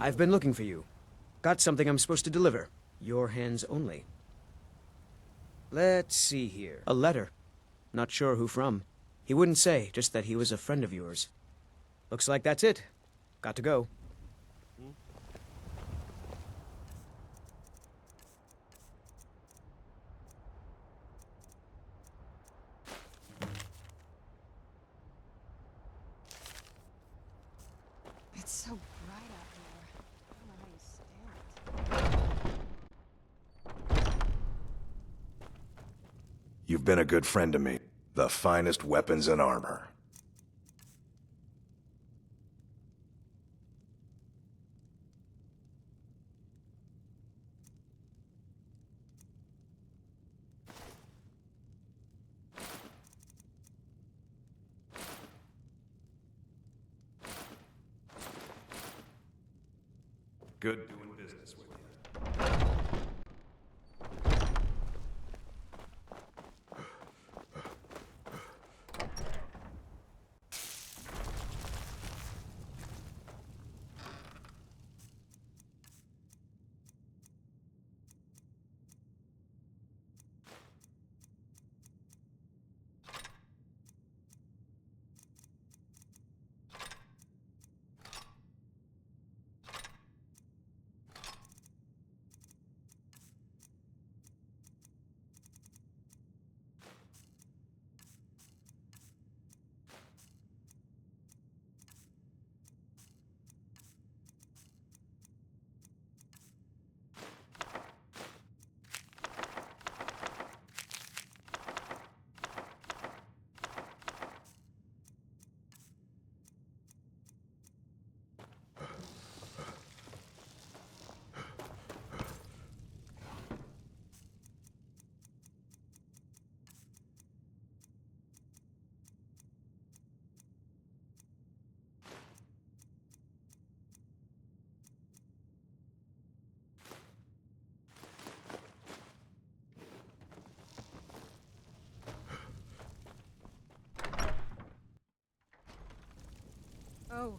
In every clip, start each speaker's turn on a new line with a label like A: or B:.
A: I've been looking for you. Got something I'm supposed to deliver. Your hands only. Let's see here. A letter. Not sure who from. He wouldn't say, just that he was a friend of yours. Looks like that's it. Got to go.
B: It's so bright out here. I don't know how you stand it.
C: You've been a good friend to me. The finest weapons and armor. Good doing business with you.
B: Oh.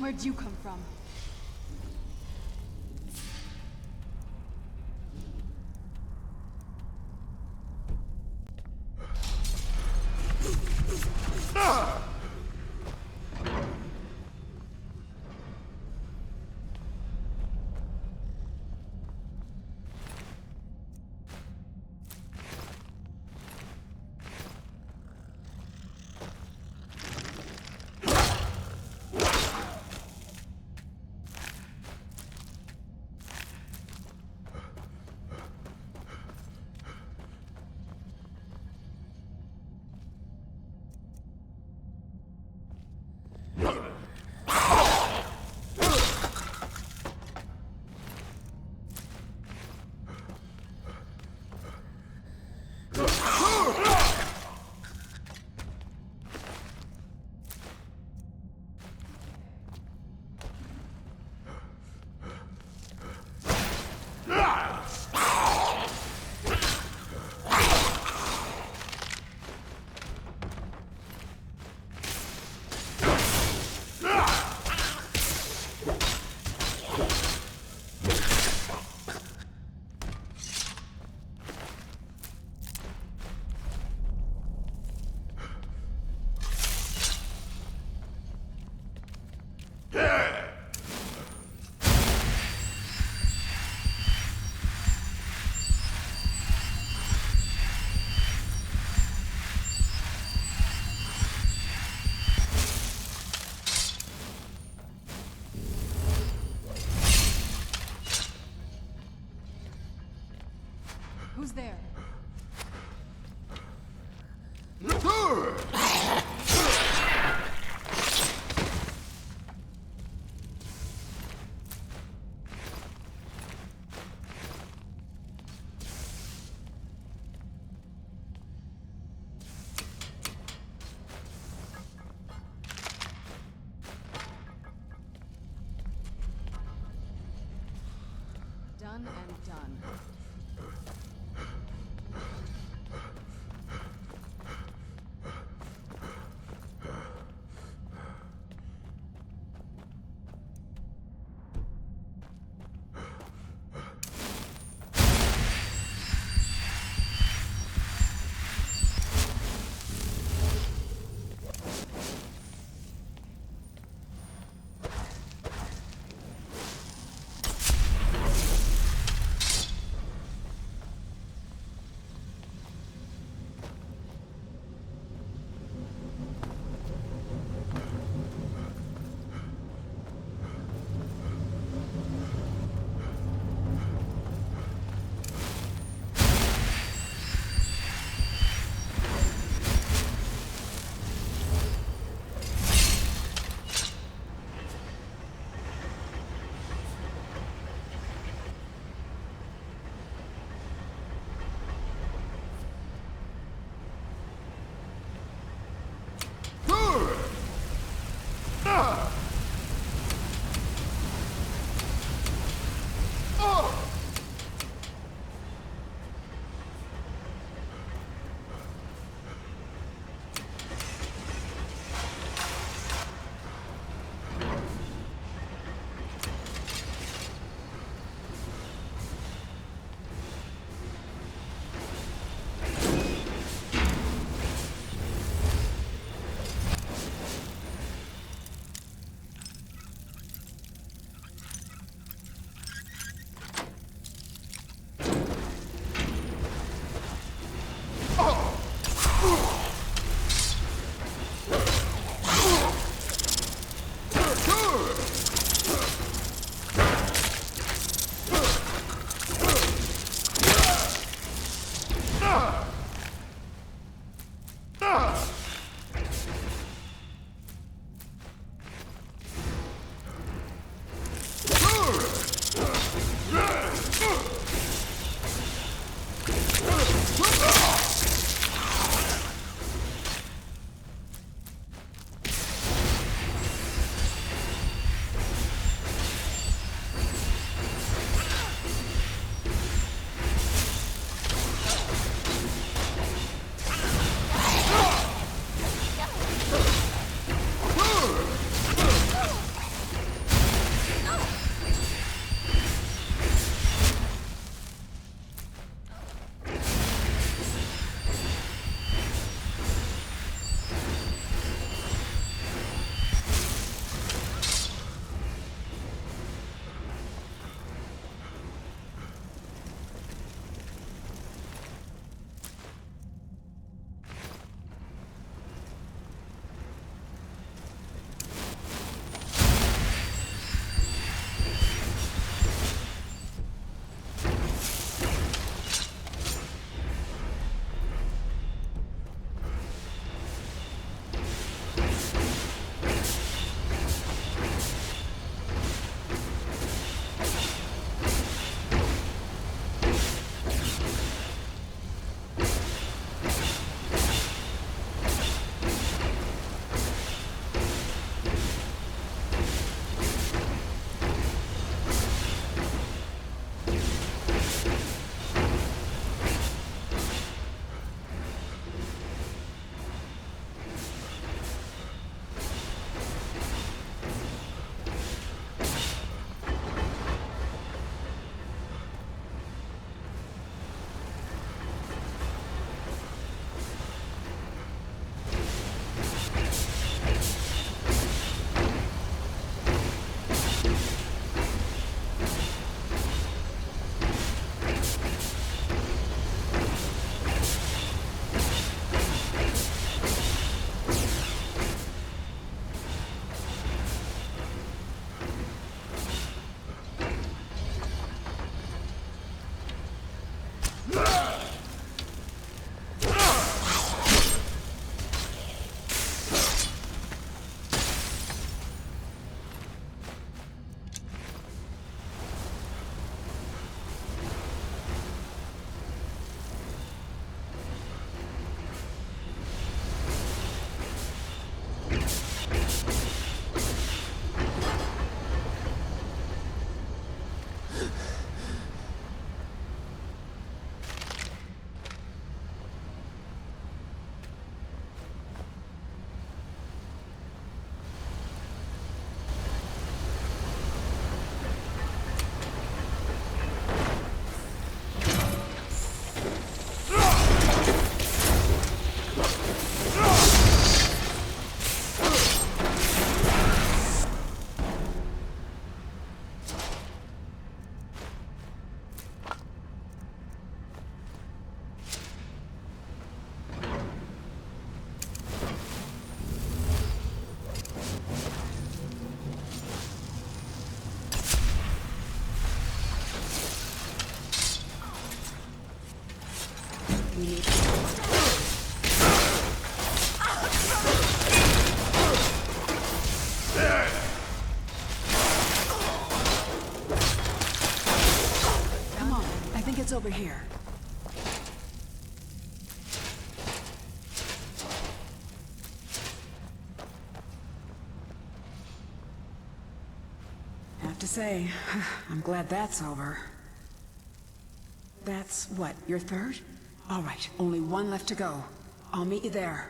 B: Where'd you come from? Who's there? Done and done.
D: What's over here? Have to say, I'm glad that's over. That's what, your third? All right, only one left to go. I'll meet you there.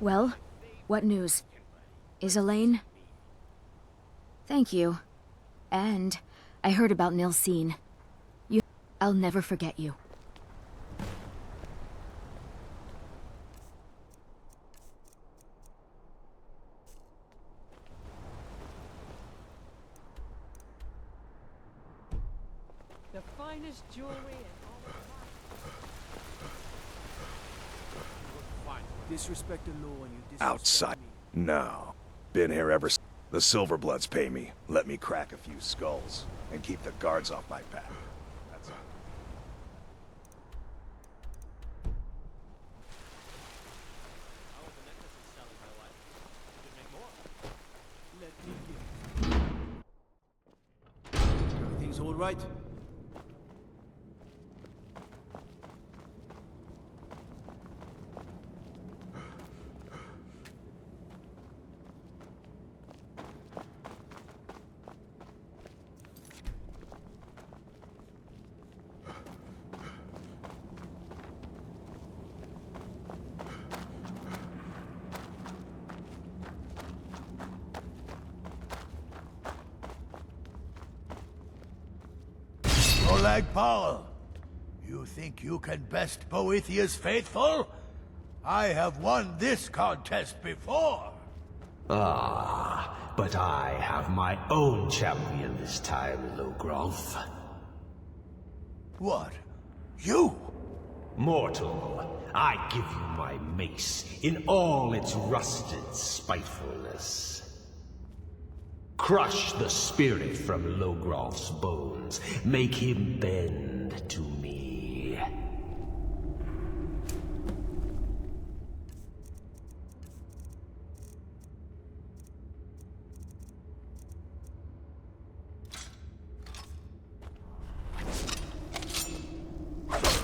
E: Well, what news? Is Elaine? Thank you. And I heard about Nilsine. I'll never forget you.
F: The finest jewelry and all the disrespect the law and you disrespect
C: Outside.
F: me.
C: No. Been here ever since. The Silverbloods pay me. Let me crack a few skulls. And keep the guards off my path. That's all.
F: Let me get it. Everything's all right?
G: Oleg Paul, you think you can best Boethiah's faithful? I have won this contest before.
H: Ah, but I have my own champion this time, Logrolf.
G: What? You?
H: Mortal, I give you my mace in all its rusted spitefulness. Crush the spirit from Logrolf's bones. Make him bend to me.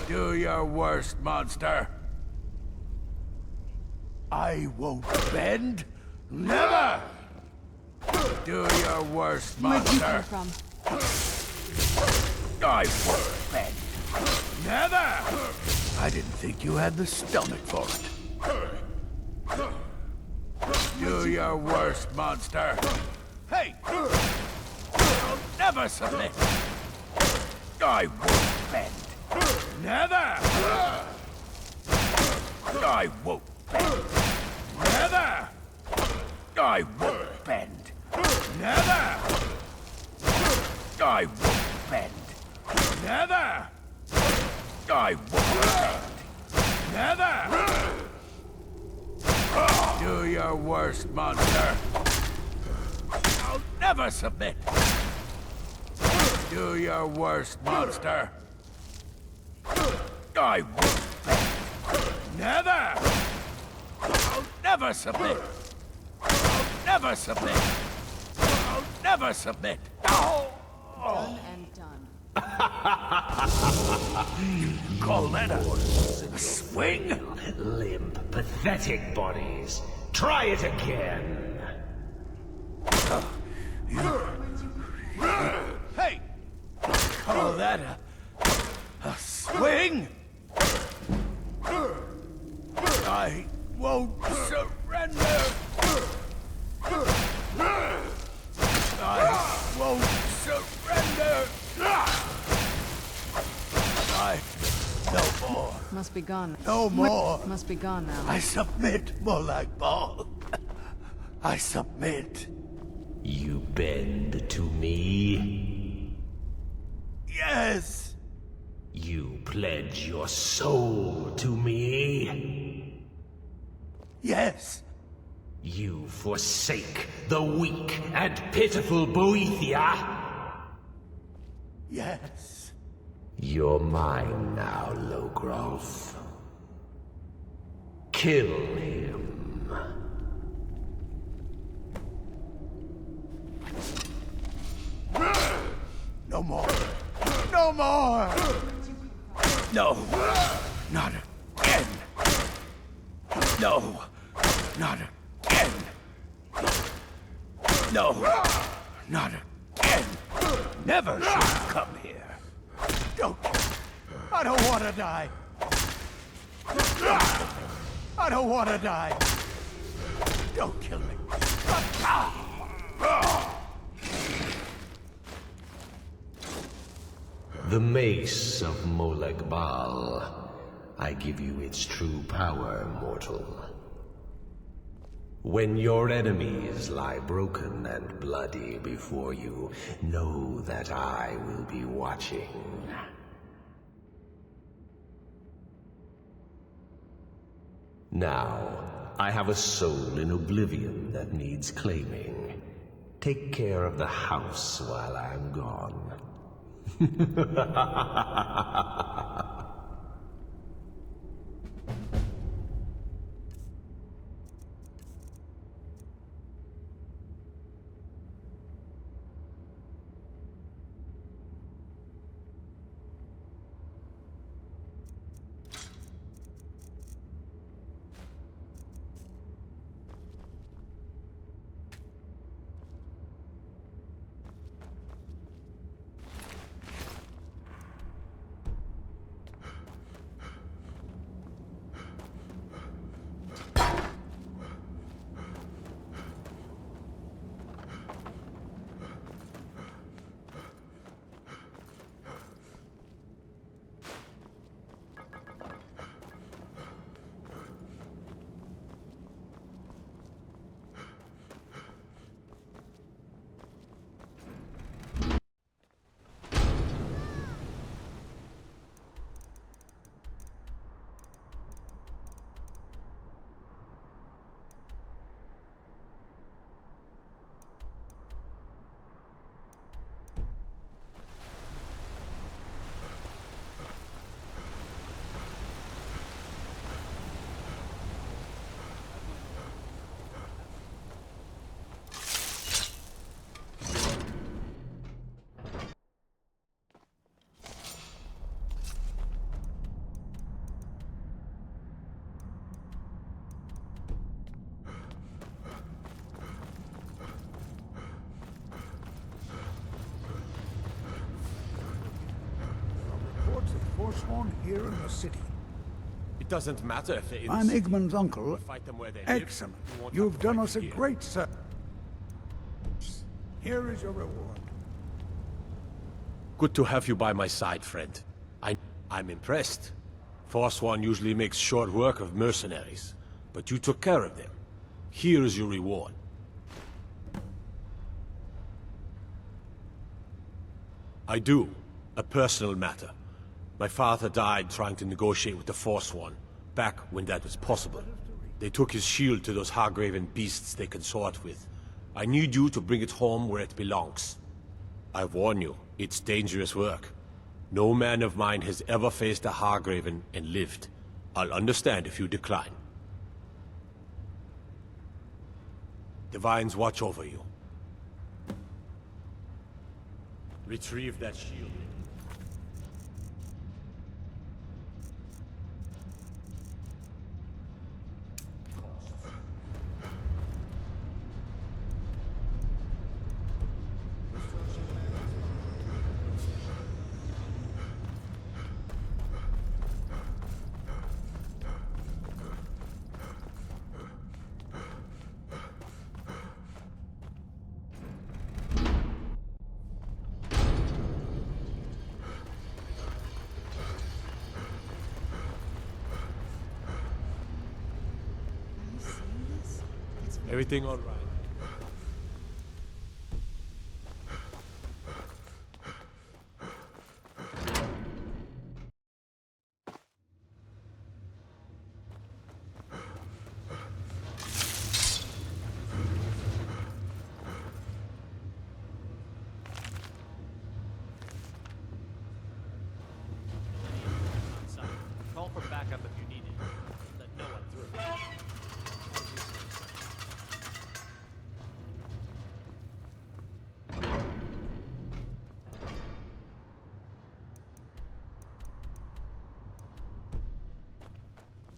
G: Do your worst, monster. I won't bend. Never! Do your worst,
B: Where'd you
G: monster.
B: come from?
G: I won't bend. Never! I didn't think you had the stomach for it. Do your worst, monster. Hey! You'll never submit. I won't bend. Never! I won't bend. Never! I won't bend. Never! I won't bend. Never! I won't bend. Never! Do your worst, monster. I'll never submit. Do your worst, monster. I won't bend. Never! I'll never submit. I'll never submit. I'll never submit. Oh!
B: Done and done.
G: Call that a swing?
H: Limp, pathetic bodies. Try it again.
G: Hey! Call that a swing? I won't surrender. I won't surrender. No more.
B: Must be gone.
G: No more.
B: Must be gone now.
G: I submit, Molag Bal. I submit.
H: You bend to me.
G: Yes.
H: You pledge your soul to me.
G: Yes.
H: You forsake the weak and pitiful Boethia.
G: Yes.
H: You're mine now, Logrolf. Kill him.
G: No more. No more. No. Not again. No. Not again. No. Not again. Never should have come here. Don't. I don't want to die. I don't want to die. Don't kill me.
H: The mace of Molag Bal. I give you its true power, mortal. When your enemies lie broken and bloody before you, know that I will be watching. Now, I have a soul in oblivion that needs claiming. Take care of the house while I'm gone.
F: Forsworn here in the city.
I: It doesn't matter if it is.
F: I'm Igman's uncle.
I: Fight them where they live.
F: Excellent.
I: We won't have
F: You've
I: to
F: done
I: fight
F: us a
I: here.
F: great service. Here is your reward.
I: Good to have you by my side, friend. I'm impressed. Forsworn usually makes short work of mercenaries, but you took care of them. Here is your reward. I do. A personal matter. My father died trying to negotiate with the Forsworn, back when that was possible. They took his shield to those Hargraven beasts they consort with. I need you to bring it home where it belongs. I warn you, it's dangerous work. No man of mine has ever faced a Hargraven and lived. I'll understand if you decline. Divines watch over you. Retrieve that shield. Everything all right?
F: Call for backup if you need it. Let no one through.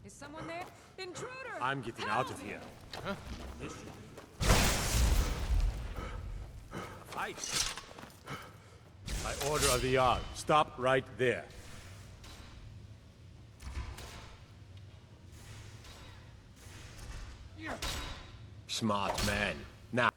D: Is someone there? Intruder!
I: I'm getting out of here. Huh? Fight! By order of the Jarl, stop right there. Smart man. Now.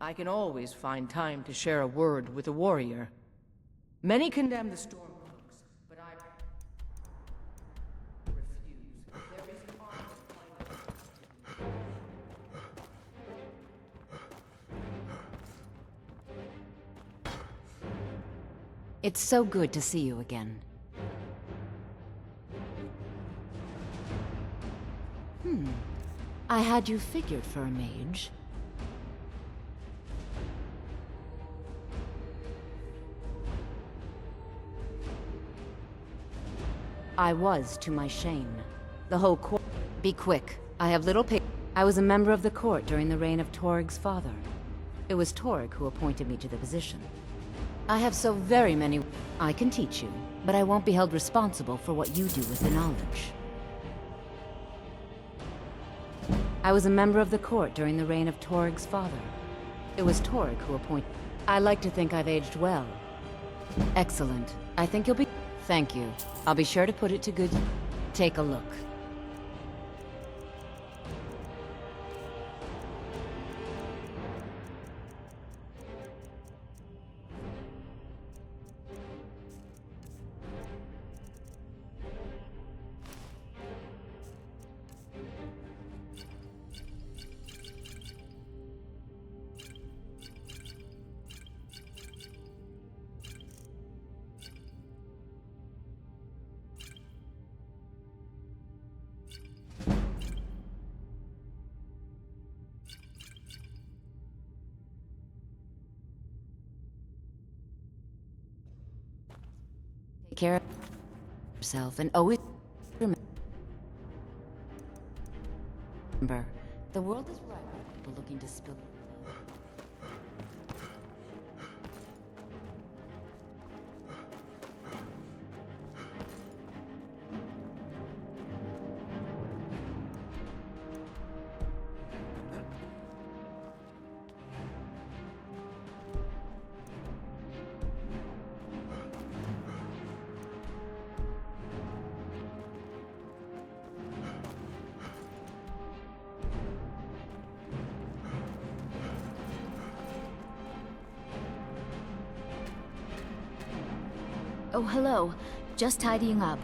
J: I can always find time to share a word with a warrior. Many condemn the storm cloaks, but I refuse. There is an art of finding.
B: It's so good to see you again. I had you figured for a mage. I was, to my shame. The whole court... Be quick. I have little I was a member of the court during the reign of Torig's father. It was Torig who appointed me to the position. I have so very many... I can teach you, but I won't be held responsible for what you do with the knowledge. I was a member of the court during the reign of Torig's father. It was Torig who appointed... I like to think I've aged well. Excellent. I think you'll be... Thank you. I'll be sure to put it to good... Take a look. Take care of yourself and always remember, the world is ripe with people looking to spill.
E: Oh, hello. Just tidying up.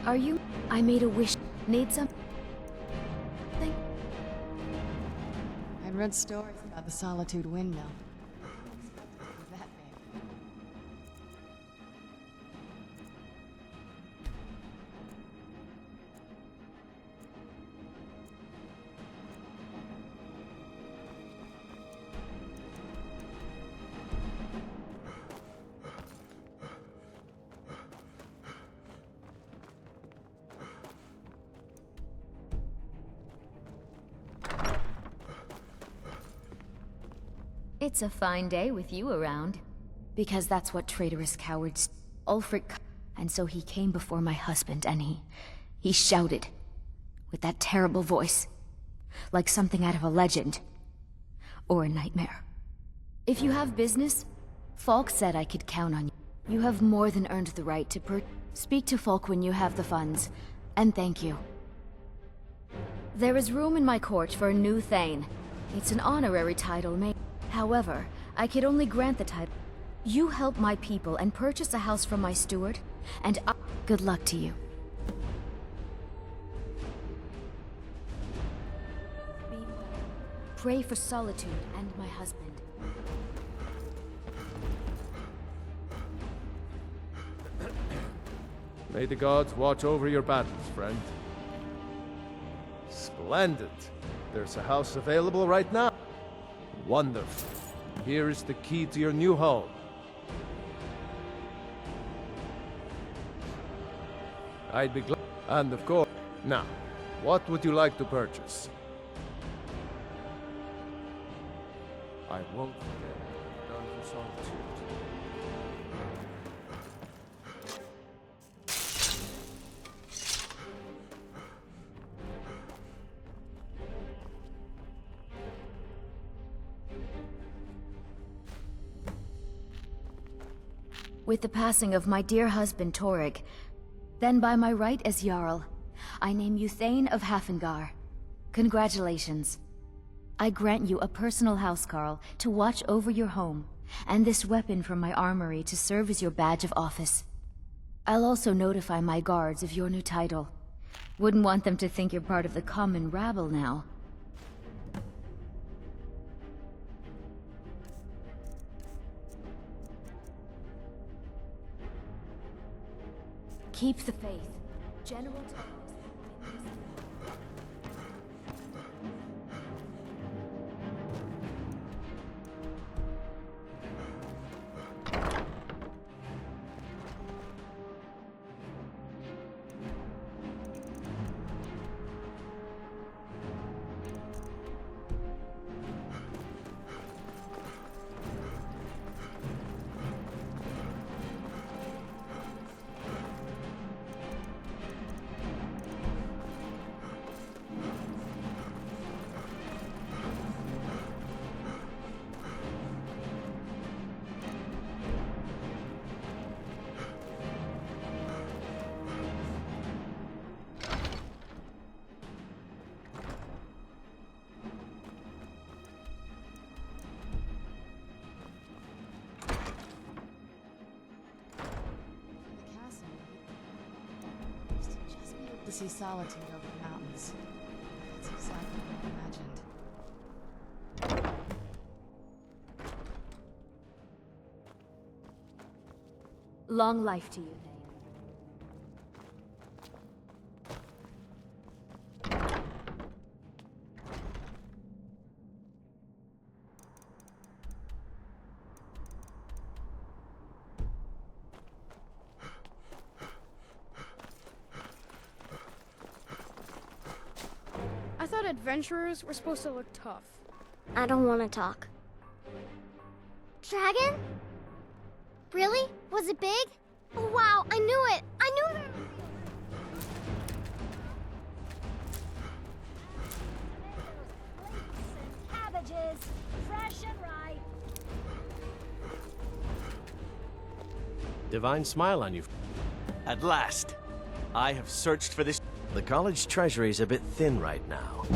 E: Are you... I made a wish. Need some...
B: I'd read stories about the Solitude Windmill. That big.
E: It's a fine day with you around. Because that's what traitorous cowards... Ulfric... And so he came before my husband and he shouted. With that terrible voice. Like something out of a legend. Or a nightmare. If you have business, Falk said I could count on you. You have more than earned the right to speak to Falk when you have the funds. And thank you. There is room in my court for a new Thane. It's an honorary title made. However, I could only grant the title. You help my people and purchase a house from my steward, and good luck to you. Pray for Solitude and my husband.
F: May the gods watch over your battles, friend. Splendid. There's a house available right now. Wonderful. Here is the key to your new home. I'd be glad. And of course, now, what would you like to purchase? I won't forget what you've done for Solitude.
E: With the passing of my dear husband Torig, then by my right as Jarl, I name you Thane of Hafengar. Congratulations. I grant you a personal housecarl to watch over your home, and this weapon from my armory to serve as your badge of office. I'll also notify my guards of your new title. Wouldn't want them to think you're part of the common rabble now. Keep the faith. General
K: to see solitude over the mountains. That's exactly what I imagined.
E: Long life to you, Thane.
L: I thought adventurers were supposed to look tough.
M: I don't want to talk. Dragon? Really? Was it big? Oh, wow, I knew it! I knew that!
N: Cabbages, fresh and ripe.
O: Divine smile on you. At last! I have searched for this. The college treasury is a bit thin right now,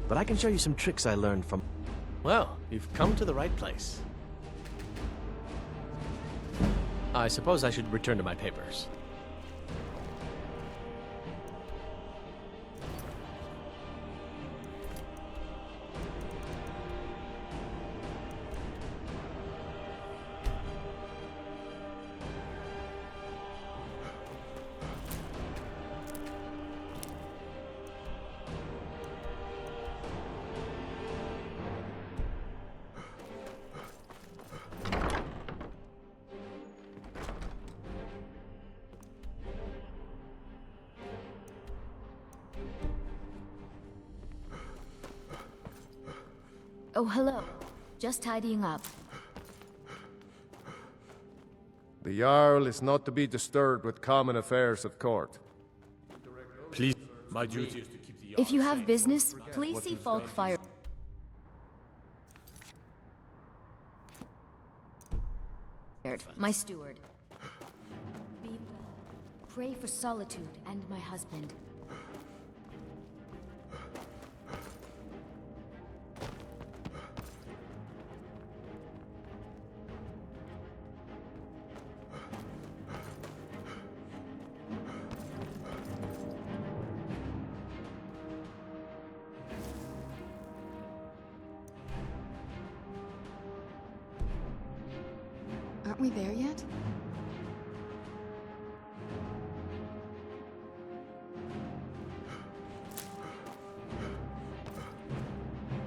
O: but I can show you some tricks I learned from... Well, you've come to the right place. I suppose I should return to my papers.
E: Oh, hello. Just tidying up.
F: The Jarl is not to be disturbed with common affairs at court.
I: Please, my duty is to keep the...
E: If you have business, please see Falk Fire. My steward. Be well. Pray for solitude and my husband.
K: Aren't we there yet?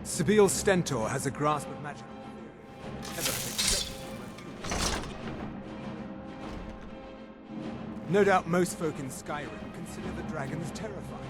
P: Sibyl Stentor has a grasp of magic. No doubt most folk in Skyrim consider the dragons terrifying.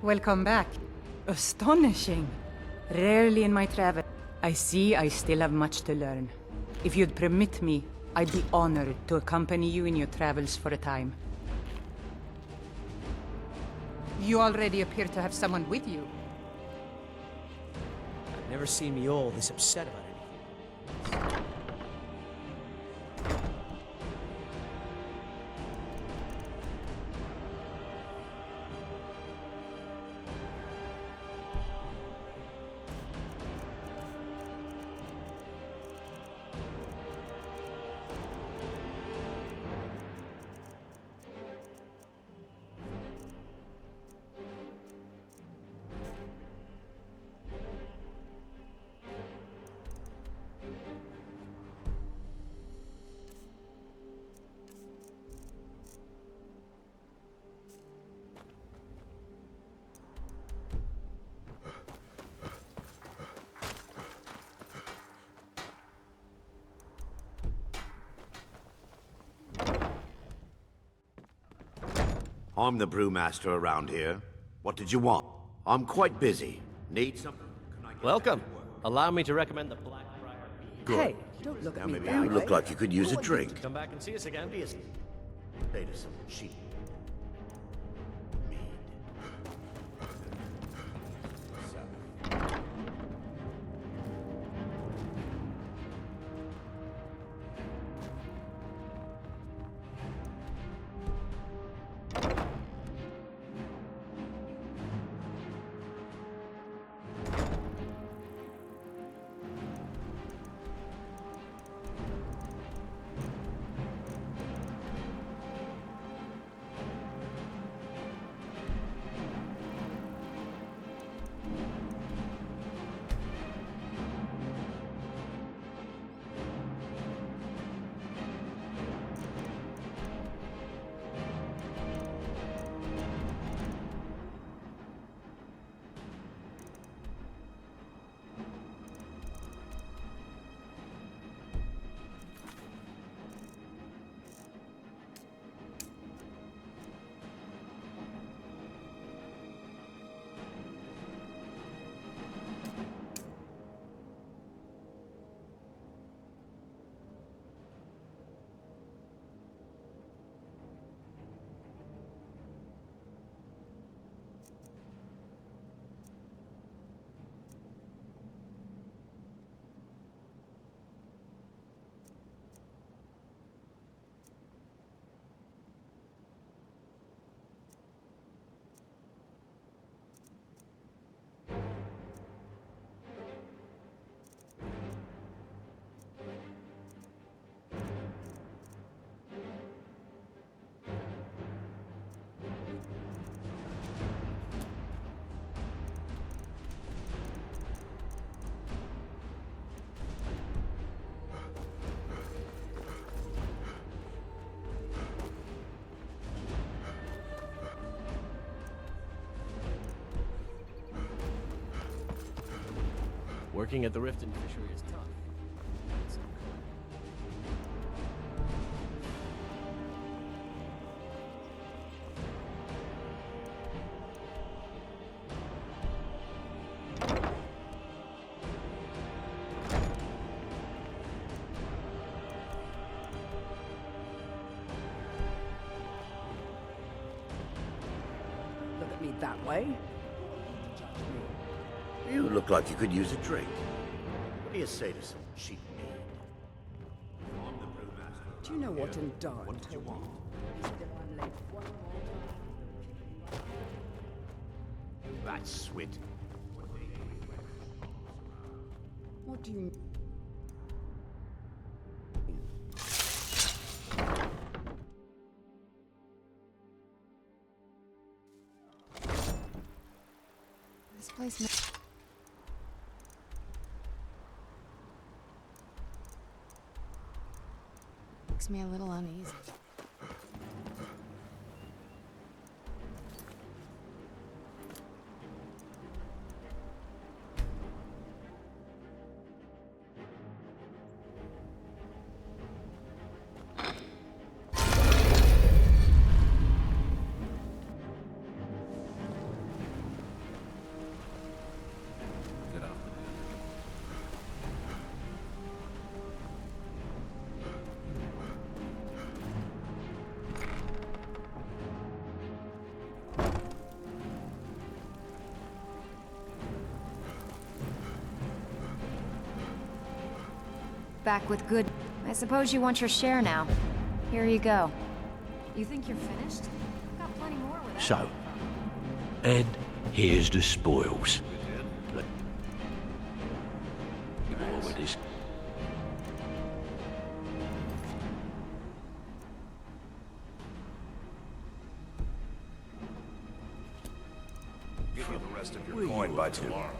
Q: Welcome back. Astonishing. Rarely in my travel. I see I still have much to learn. If you'd permit me, I'd be honored to accompany you in your travels for a time. You already appear to have someone with you.
A: I've never seen Mjol this upset about anything.
R: I'm the brewmaster around here. What did you want? I'm quite busy. Need something?
O: Welcome. Allow me to recommend the Blackbriar beer.
R: Good.
Q: Hey, don't look at me that
R: You
Q: way.
R: look like you could use a drink.
O: Come back and see us again.
R: Say to some cheap.
O: Working at the Riften Fishery is tough.
Q: Look at me that way.
R: You look like you could use a drink. What do you say to some cheap mead? I'm the brewmaster.
Q: Do you know what in dark?
R: What did you want? That swit.
Q: What do you...
K: This place makes me a little uneasy.
E: Back with good. I suppose you want your share now. Here you go. You think you're finished? I've got plenty more with that.
R: So, and here's the spoils. With this.
C: Give you the rest of your coin by tomorrow.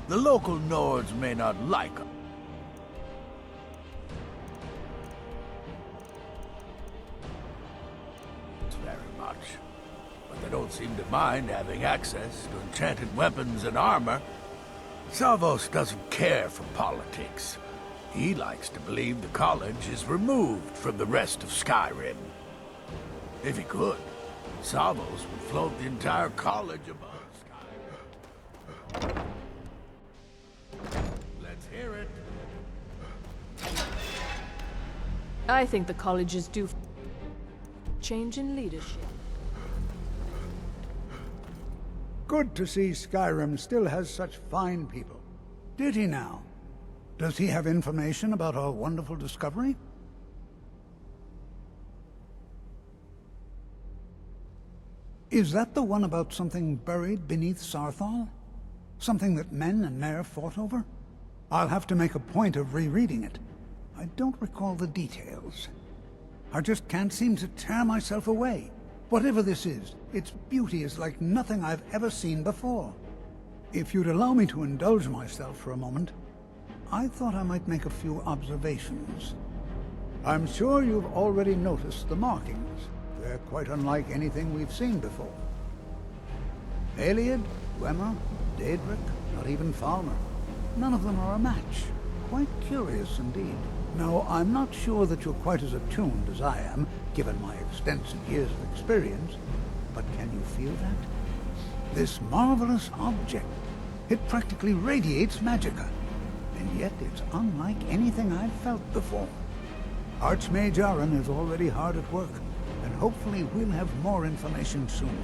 G: The local Nords may not like them. Very much. But they don't seem to mind having access to enchanted weapons and armor. Savos doesn't care for politics. He likes to believe the college is removed from the rest of Skyrim. If he could, Savos would float the entire college above Skyrim. Let's hear it.
J: I think the college is due for change in leadership.
S: Good to see Skyrim still has such fine people. Did he now? Does he have information about our wonderful discovery? Is that the one about something buried beneath Sarthal? Something that men and Mare fought over? I'll have to make a point of rereading it. I don't recall the details. I just can't seem to tear myself away. Whatever this is, its beauty is like nothing I've ever seen before. If you'd allow me to indulge myself for a moment, I thought I might make a few observations. I'm sure you've already noticed the markings. They're quite unlike anything we've seen before. Aliad, Dwemer, Daedric, not even Falmer. None of them are a match. Quite curious indeed. Now, I'm not sure that you're quite as attuned as I am, given my extensive years of experience, but can you feel that? This marvelous object, it practically radiates magicka, and yet it's unlike anything I've felt before. Archmage Aaron is already hard at work, and hopefully we'll have more information soon.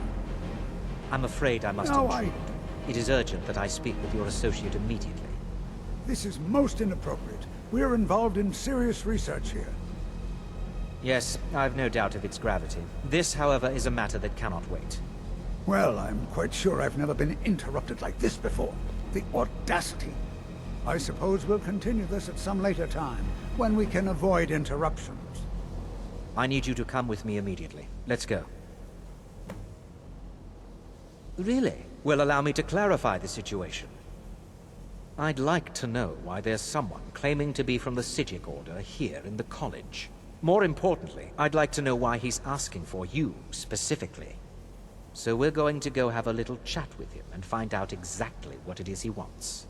T: I'm afraid I must intrude. It is urgent that I speak with your associate immediately.
S: This is most inappropriate. We're involved in serious research here.
T: Yes, I've no doubt of its gravity. This, however, is a matter that cannot wait.
S: Well, I'm quite sure I've never been interrupted like this before. The audacity. I suppose we'll continue this at some later time, when we can avoid interruptions.
T: I need you to come with me immediately. Let's go. Really? Well, allow me to clarify the situation. I'd like to know why there's someone claiming to be from the Psijic Order here in the college. More importantly, I'd like to know why he's asking for you, specifically. So we're going to go have a little chat with him and find out exactly what it is he wants.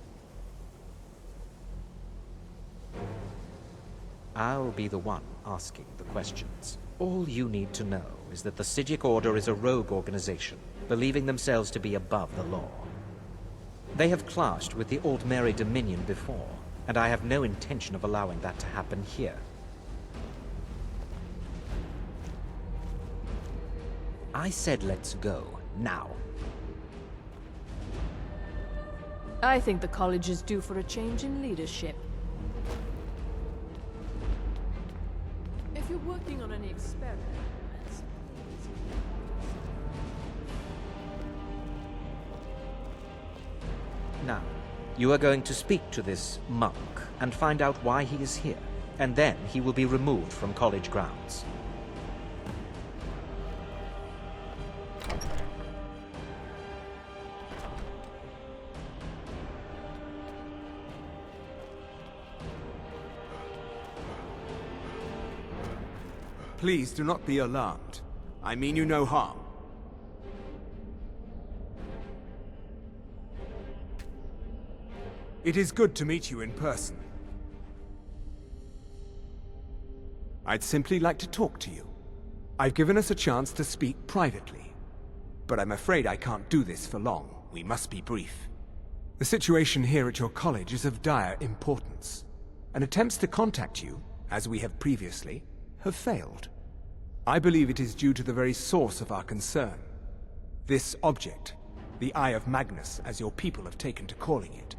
T: I'll be the one asking the questions. All you need to know is that the Psijic Order is a rogue organization, believing themselves to be above the law. They have clashed with the Altmeri Dominion before, and I have no intention of allowing that to happen here. I said let's go, now.
J: I think the college is due for a change in leadership.
T: Now, you are going to speak to this monk and find out why he is here, and then he will be removed from college grounds.
P: Please do not be alarmed. I mean you no harm. It is good to meet you in person. I'd simply like to talk to you. I've given us a chance to speak privately. But I'm afraid I can't do this for long. We must be brief. The situation here at your college is of dire importance, and attempts to contact you, as we have previously, have failed. I believe it is due to the very source of our concern. This object, the Eye of Magnus, as your people have taken to calling it.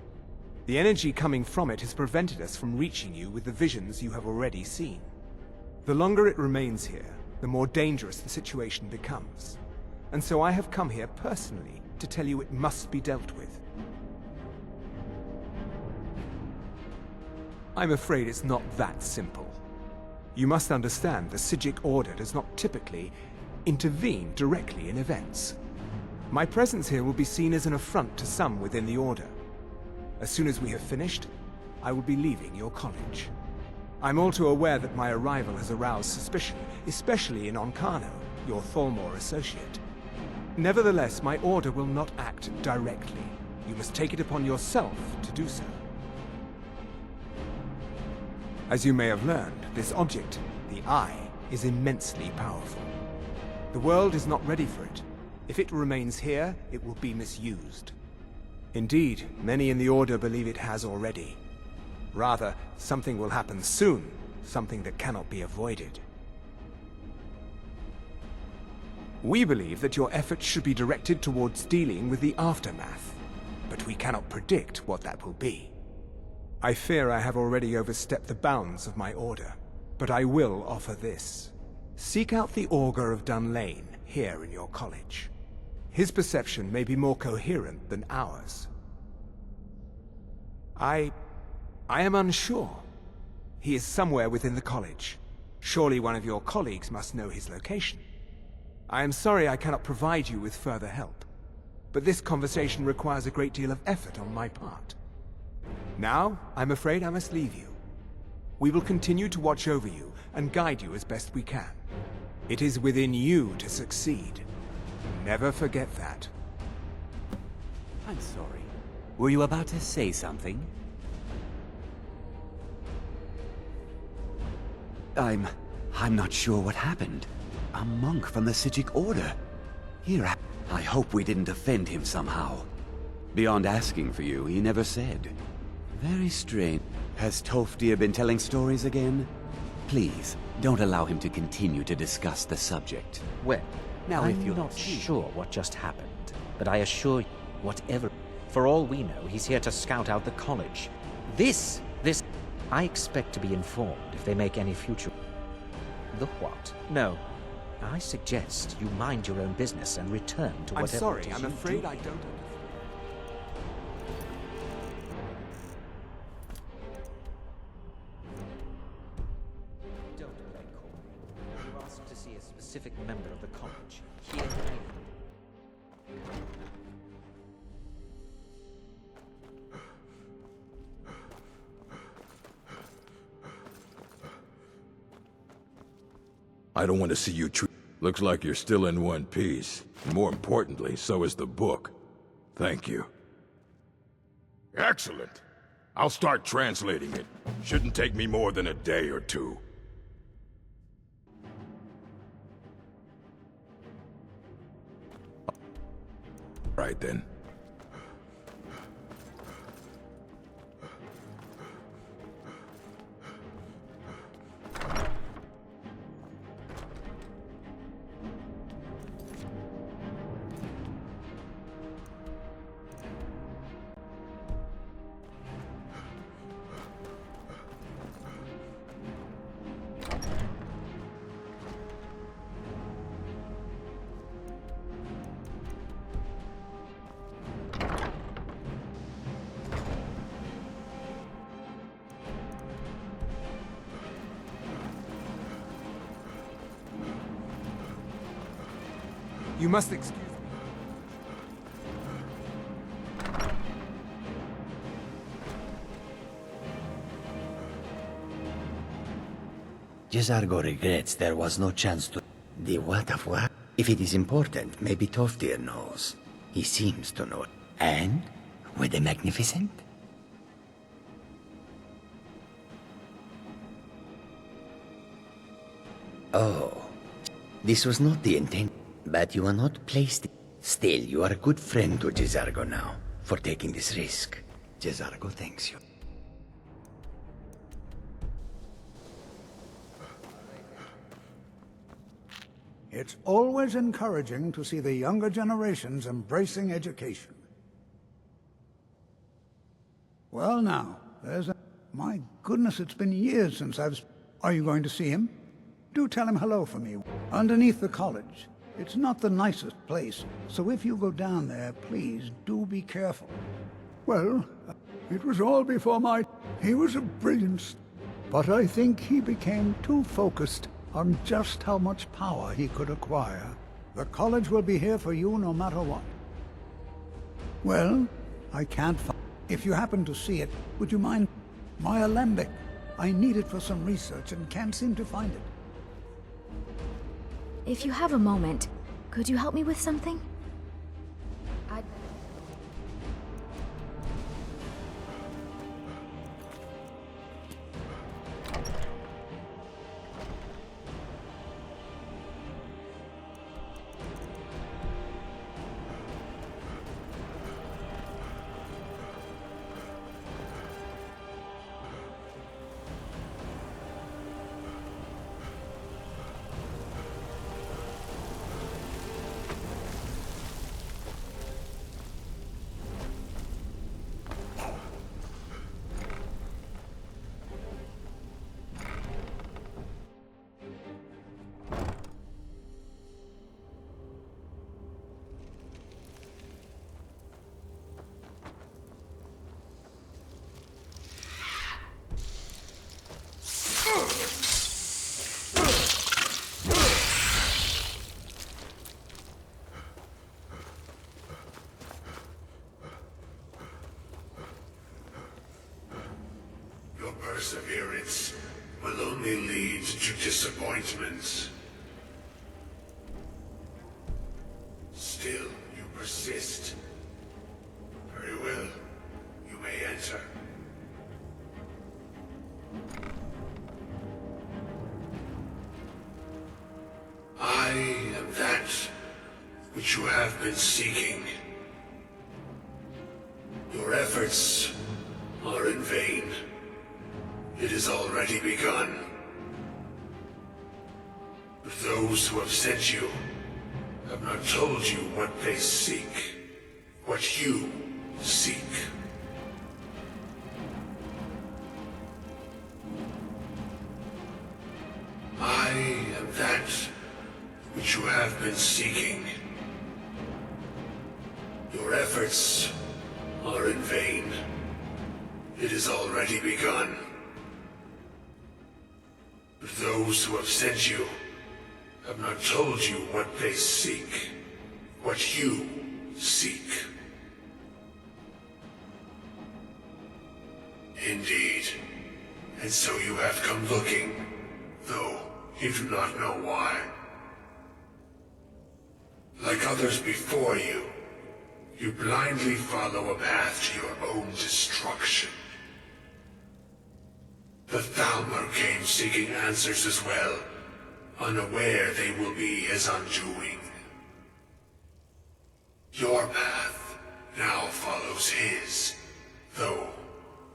P: The energy coming from it has prevented us from reaching you with the visions you have already seen. The longer it remains here, the more dangerous the situation becomes. And so I have come here personally to tell you it must be dealt with. I'm afraid it's not that simple. You must understand the Psijic Order does not typically intervene directly in events. My presence here will be seen as an affront to some within the Order. As soon as we have finished, I will be leaving your college. I'm all too aware that my arrival has aroused suspicion, especially in Onkano, your Thalmor associate. Nevertheless, my Order will not act directly. You must take it upon yourself to do so. As you may have learned, this object, the Eye, is immensely powerful. The world is not ready for it. If it remains here, it will be misused. Indeed, many in the Order believe it has already. Rather, something will happen soon, something that cannot be avoided. We believe that your efforts should be directed towards dealing with the aftermath, but we cannot predict what that will be. I fear I have already overstepped the bounds of my Order, but I will offer this. Seek out the Augur of Dunlane here in your college. His perception may be more coherent than ours. I am unsure. He is somewhere within the college. Surely one of your colleagues must know his location. I am sorry I cannot provide you with further help, but this conversation requires a great deal of effort on my part. Now, I'm afraid I must leave you. We will continue to watch over you and guide you as best we can. It is within you to succeed. Never forget that.
U: I'm sorry. Were you about to say something? I'm not sure what happened. A monk from the Psijic Order. Here, I hope we didn't offend him somehow. Beyond asking for you, he never said. Very strange. Has Toftir been telling stories again? Please, don't allow him to continue to discuss the subject.
T: Well,
U: now
T: I'm
U: if you're
T: not sure what just happened, but I assure you, whatever... For all we know, he's here to scout out the college. This... I expect to be informed if they make any future... The what? No. I suggest you mind your own business and return to whatever
P: I'm sorry,
T: it is
P: I'm
T: you
P: afraid
T: do.
P: I don't...
T: Don't play coy. You asked to see a specific member of the college. Here.
C: I don't want to see you Looks like you're still in one piece. More importantly, so is the book. Thank you. Excellent. I'll start translating it. Shouldn't take me more than a day or two. Right then.
P: You must excuse me.
H: Jesargo regrets there was no chance to... The what of what? If it is important, maybe Toftir knows. He seems to know. And? Were they magnificent? Oh. This was not the intent, but you are not placed... Still, you are a good friend to Jesargo now, for taking this risk. Jesargo thanks you.
S: It's always encouraging to see the younger generations embracing education. Well now, there's a... My goodness, it's been years since I've... Are you going to see him? Do tell him hello for me. Underneath the college. It's not the nicest place, so if you go down there, please do be careful. Well, it was all before my... He was a brilliant... But I think he became too focused on just how much power he could acquire. The college will be here for you no matter what. Well, I can't find... If you happen to see it, would you mind... My alembic. I need it for some research and can't seem to find it.
E: If you have a moment, could you help me with something?
V: Perseverance will only lead to disappointment. Still, you persist. Very well. You may enter. I am that which you have been seeking. Your efforts are in vain. It has already begun. But those who have sent you have not told you what they seek, what you seek. I am that which you have been seeking. Your efforts are in vain. It has already begun. But those who have sent you have not told you what they seek, what you seek. Indeed. And so you have come looking, though you do not know why. Like others before you, you blindly follow a path to your own destruction. The Thalmor came seeking answers as well, unaware they will be his undoing. Your path now follows his, though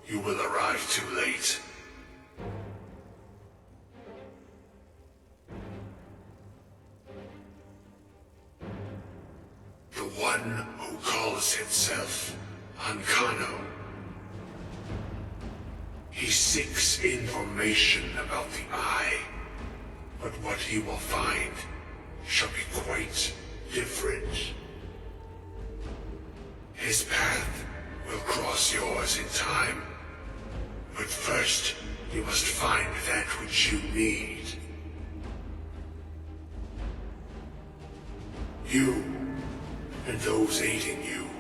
V: you will arrive too late. The one who calls himself Ancano. He seeks information about the Eye, but what he will find shall be quite different. His path will cross yours in time, but first you must find that which you need. You, and those aiding you,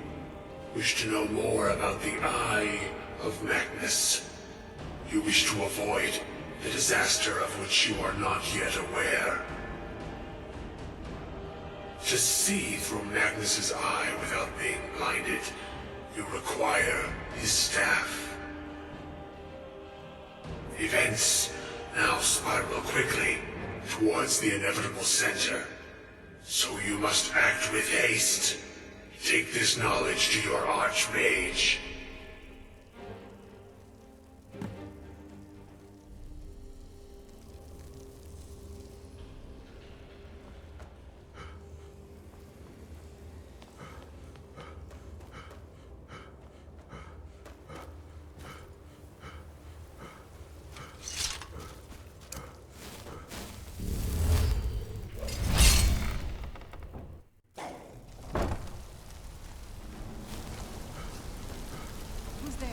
V: wish to know more about the Eye of Magnus. You wish to avoid the disaster of which you are not yet aware. To see through Magnus's eye without being blinded, you require his staff. Events now spiral quickly towards the inevitable center, so you must act with haste. Take this knowledge to your Archmage.
K: Who's there?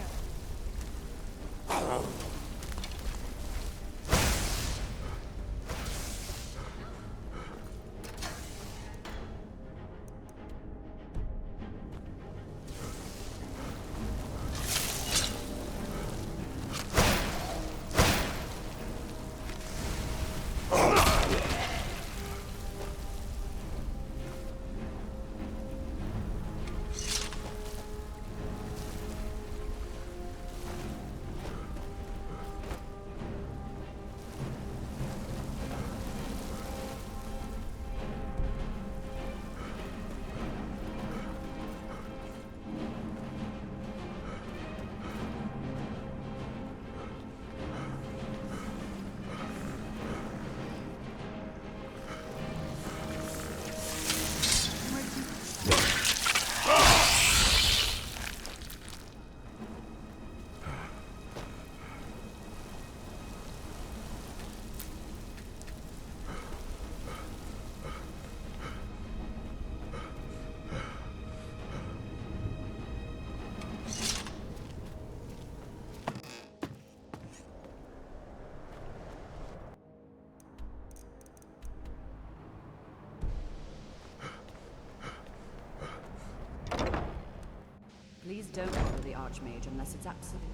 B: Please don't follow the Archmage unless it's absolutely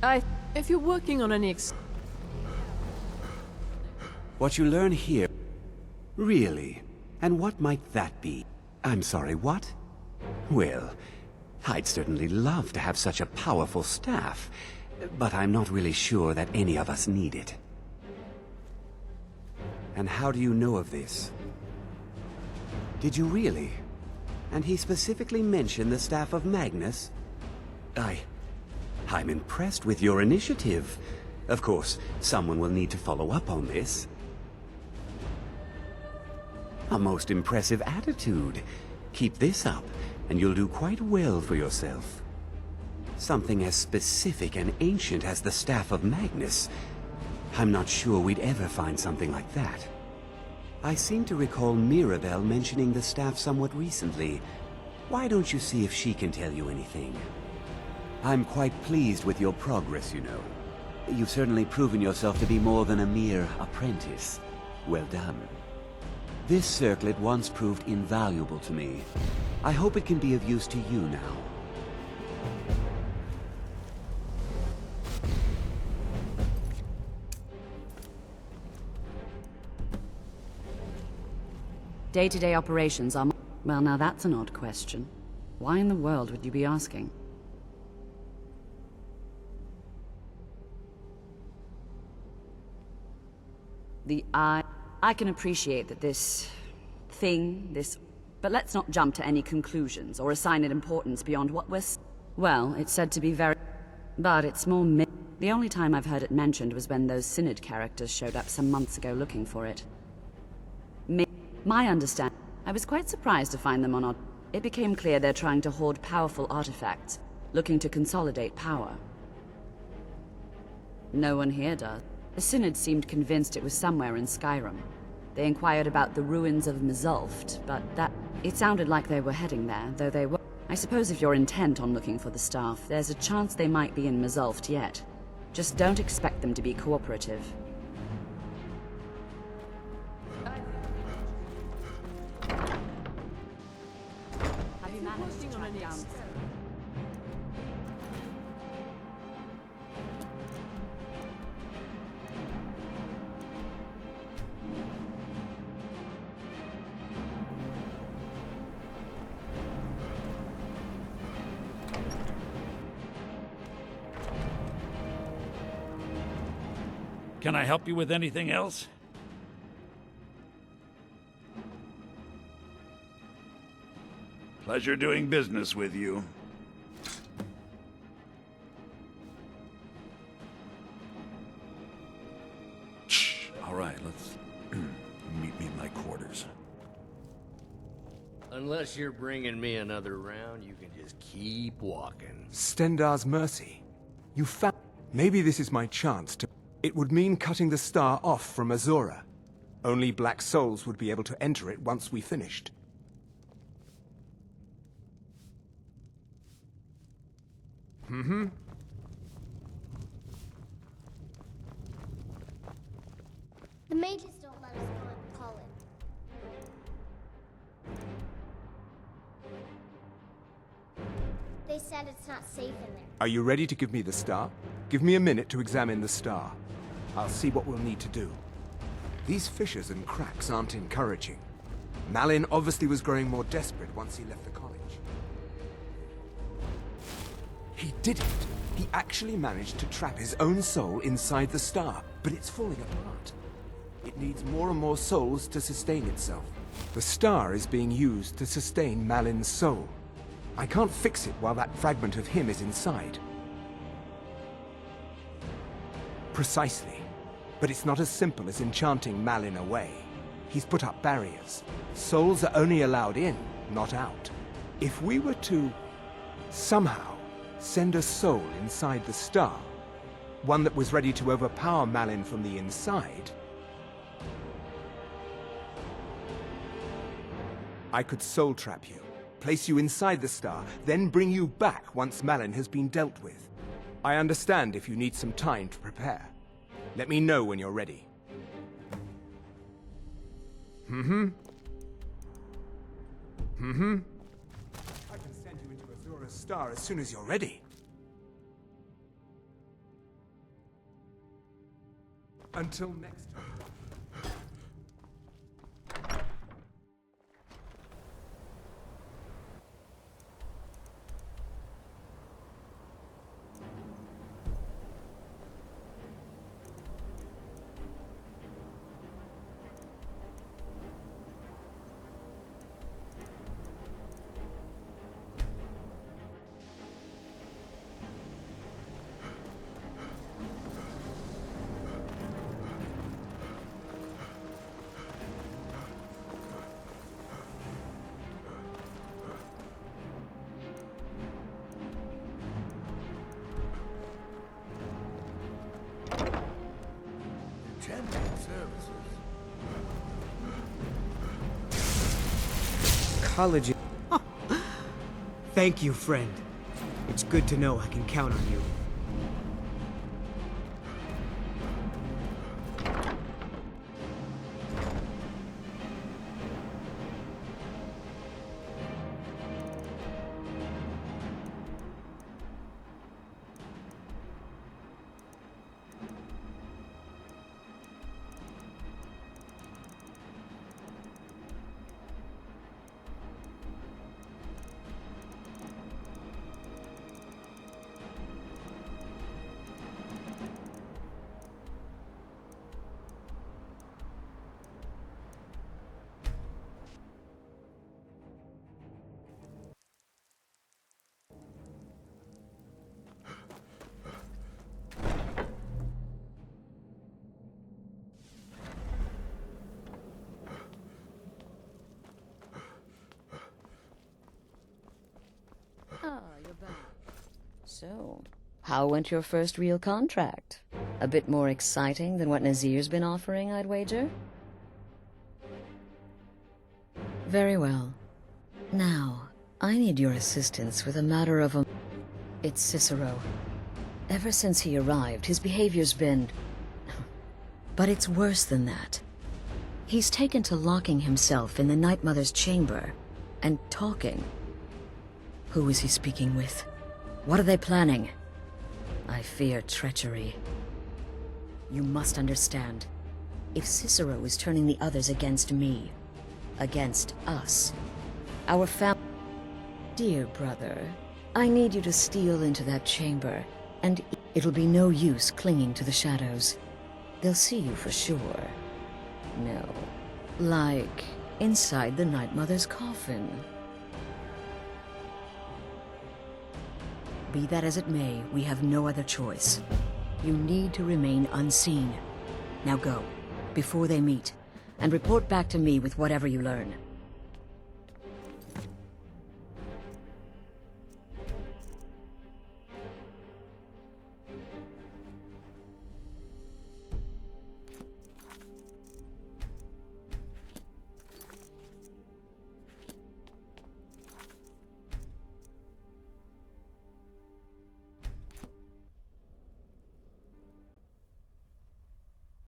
B: necessary.
J: If you're working on any
U: What you learn here... Really? And what might that be? I'm sorry, what? Well, I'd certainly love to have such a powerful staff, but I'm not really sure that any of us need it. And how do you know of this? Did you really? And he specifically mentioned the staff of Magnus? I'm impressed with your initiative. Of course, someone will need to follow up on this. A most impressive attitude. Keep this up, and you'll do quite well for yourself. Something as specific and ancient as the Staff of Magnus. I'm not sure we'd ever find something like that. I seem to recall Mirabelle mentioning the staff somewhat recently. Why don't you see if she can tell you anything? I'm quite pleased with your progress, you know. You've certainly proven yourself to be more than a mere apprentice. Well done. This circlet once proved invaluable to me. I hope it can be of use to you now.
B: Day-to-day operations are... Well, now that's an odd question. Why in the world would you be asking? I can appreciate that this... But let's not jump to any conclusions, or assign it importance beyond what we're... Well, it's said to be very... But it's more... The only time I've heard it mentioned was when those Synod characters showed up some months ago looking for it. My understanding... I was quite surprised to find them on our... It became clear they're trying to hoard powerful artifacts, looking to consolidate power. No one here does. The Synod seemed convinced it was somewhere in Skyrim. They inquired about the ruins of Mzulft, but it sounded like they were heading there, though they were... I suppose if you're intent on looking for the staff, there's a chance they might be in Mzulft yet. Just don't expect them to be cooperative. working on any
D: Can I help you with anything else?
C: Pleasure doing business with you.
D: Shh. All right, let's meet me in my quarters.
O: Unless you're bringing me another round, you can just keep walking.
P: Stendar's mercy. You found... Maybe this is my chance to... It would mean cutting the star off from Azura. Only Black Souls would be able to enter it once we finished. Mm-hmm.
M: The mages don't let us call it. They said it's not safe in there.
P: Are you ready to give me the star? Give me a minute to examine the star. I'll see what we'll need to do. These fissures and cracks aren't encouraging. Malin obviously was growing more desperate once he left the college. He did it! He actually managed to trap his own soul inside the star, but it's falling apart. It needs more and more souls to sustain itself. The star is being used to sustain Malin's soul. I can't fix it while that fragment of him is inside. Precisely. But it's not as simple as enchanting Malin away. He's put up barriers. Souls are only allowed in, not out. If we were to somehow send a soul inside the star, one that was ready to overpower Malin from the inside, I could soul trap you, place you inside the star, then bring you back once Malin has been dealt with. I understand if you need some time to prepare. Let me know when you're ready. Mm-hmm. Mm-hmm. I can send you into Azura's star as soon as you're ready. Until next time.
G: Enchanting services.
A: College. Thank you, friend. It's good to know I can count on you.
B: Ah, you're back. So, how went your first real contract? A bit more exciting than what Nazir's been offering, I'd wager? Very well. Now, I need your assistance with a matter of a... It's Cicero. Ever since he arrived, his behavior's been... But it's worse than that. He's taken to locking himself in the Night Mother's chamber and talking. Who is he speaking with? What are they planning? I fear treachery. You must understand. If Cicero is turning the others against me, against us, our family... Dear brother, I need you to steal into that chamber, and it'll be no use clinging to the shadows. They'll see you for sure. No. Like, inside the Night Mother's coffin. Be that as it may, we have no other choice. You need to remain unseen. Now go, before they meet, and report back to me with whatever you learn.